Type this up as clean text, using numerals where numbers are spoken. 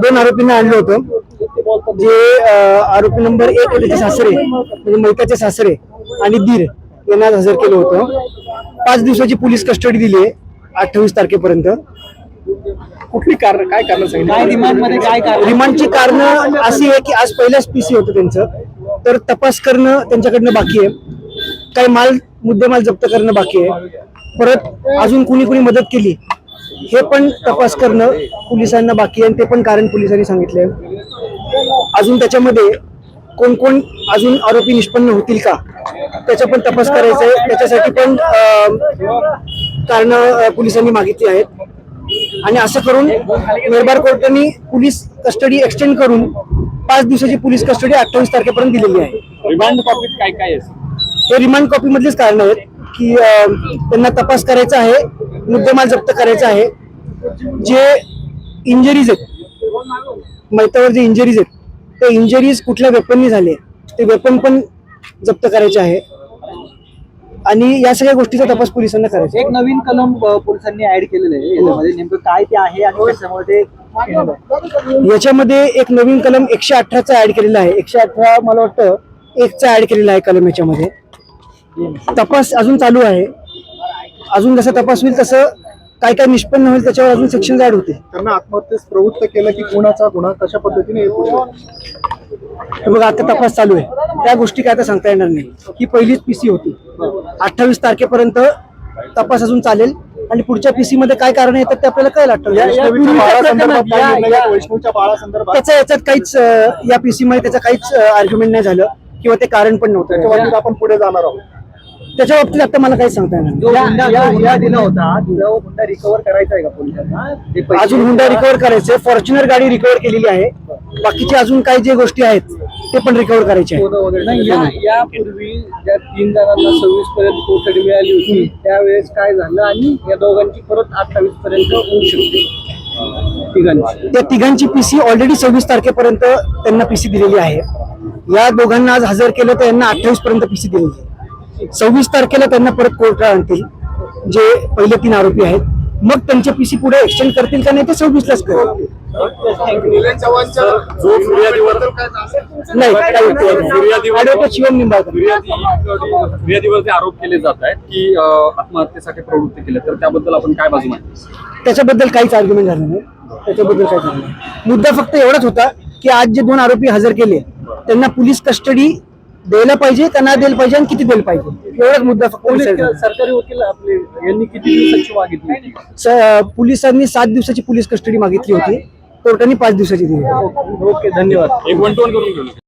दोन आरोपींना आणलं होतं. जे आरोपी नंबर 1 त्याचे सासरे म्हणजे मैताचे सासरे आणि दीर यांना हजर केलं होतं. 5 दिवसाची पोलीस कस्टडी दिली आहे 28 तारखेपर्यंत. कुठली कारण काय कारण सांगितलं रिमांडमध्ये काय कारण? रिमांडची कारण अशी आहे की आज पहिल्याच पीसी होतं त्यांचं, तर तपास करणं त्यांच्याकडनं बाकी आहे. काही मुद्देमाल जप्त करणं बाकी आहे. परत अजून कुणी मदत केली हे पण तपास करणं पोलिसांना बाकी आहे, ते पण कारण पोलिसांनी सांगितलंय. अजून त्याच्यामध्ये कोण कोण अजून आरोपी निष्पन्न होतील का त्याचा पण तपास करायचा आहे. त्याच्यासाठी पण कारण पोलिसांनी मागितली आहेत. आणि असं करून मेहरबार कोर्टाने पोलीस कस्टडी एक्सटेंड करून 5 दिवसाची पोलीस कस्टडी 28 तारखेपर्यंत दिलेली आहे. रिमांड कॉपीत काय काय आहे? हे रिमांड कॉपी मधलेच कारण आहेत की त्यांना तपास करायचा आहे, मुद्देमाल जप्त करायचा आहे. जे इंजरीज आहेत मैतावर जे इंजरीज आहेत ते इंजरीज कुठल्या वेपननी झाले ते वेपन पण जप्त करायचे आहे. आणि या सगळ्या गोष्टीचा तपास पोलिसांना करायचा. एक नवीन कलम पोलिसांनी ऍड केलेलं आहे याच्यामध्ये, नेमकं काय ते आहे आणि कशामध्ये? याच्यामध्ये एक नवीन कलम 118चा ऍड केलेला आहे. 118 मला वाटतं 1चा ऍड केलेला आहे कलम. याच्यामध्ये तपास अजून चालू आहे. अजून जसा तपास होईल तसं काय काय निष्पन्न होईल त्याच्यावर अजून सेक्शन ऍड होते. त्यांना आत्महत्येस प्रवृत्त केलं की कोणाचा गुन्हा कशा पद्धतीने बघा आता तपास चालू आहे, त्या गोष्टी काय आता सांगता येणार नाही. ही पहिलीच पीसी होती. 28 तारखेपर्यंत तपास अजून चालेल आणि पुढच्या पीसी मध्ये काय कारण येतात ते आपल्याला कळेल. वैष्णवच्या बाळासंदर्भात त्याच्या याच्यात काहीच या पीसी मध्ये त्याचं काहीच आर्ग्युमेंट नाही झालं किंवा ते कारण पण नव्हतं. त्याच्या बाबतीत आपण पुढे जाणार आहोत. त्याच्या बाबतीत आता मला काहीच सांगता येणार हुंडा दिला होता, तो हुंडा रिकव्हर करायचा आहे का पोलिसांना? अजून हुंडा रिकव्हर करायचे. फॉर्च्युनर गाडी रिकव्हर केलेली आहे. बाकीचे अजून काही जे गोष्टी आहेत ते पण रिकव्हर करायचे आहेत. यापूर्वी ज्या 3 जणांना 26 पर्यंत कोठडी मिळाली होती त्यावेळेस काय झालं आणि या दोघांची परत 28 पर्यंत होऊ शकते तिघांची? त्या तिघांची पीसी ऑलरेडी 26 तारखेपर्यंत त्यांना पीसी दिलेली आहे. या दोघांना आज हजर केलं तर यांना 28 पर्यंत पीसी दिलेली आहे. 26 तारखेला त्यांना परत कोर्टात आणतील जे पहिले 3 आरोपी आहेत. मग त्यांचे पीसी पुढे एक्सटेंड करतील का नाही ते 26लाच करतील. नाही ऍडव्होकेट शिवम निंबाळकर फिर्यादीवर जे आरोप केले जात आहेत की आत्महत्येसाठी प्रवृत्त केले, तर त्याबद्दल आपण काय बाजू मांडतो? त्याच्याबद्दल काहीच आर्ग्युमेंट झालं नाही. त्याच्याबद्दल काय झालं नाही. मुद्दा फक्त एवढाच होता की आज जे 2 आरोपी हजर केले त्यांना पोलीस कस्टडी द्यायला पाहिजे का नाही द्यायला पाहिजे आणि किती द्यायला पाहिजे एवढाच मुद्दा फक्त. सरकारी वकील आपले यांनी किती दिवसाची मागितली? पोलिसांनी 7 दिवसाची पोलीस कस्टडी मागितली होती. कोर्टाने 5 दिवसाची दिली. ओके, धन्यवाद. एक 1-to-1 करून घेऊ.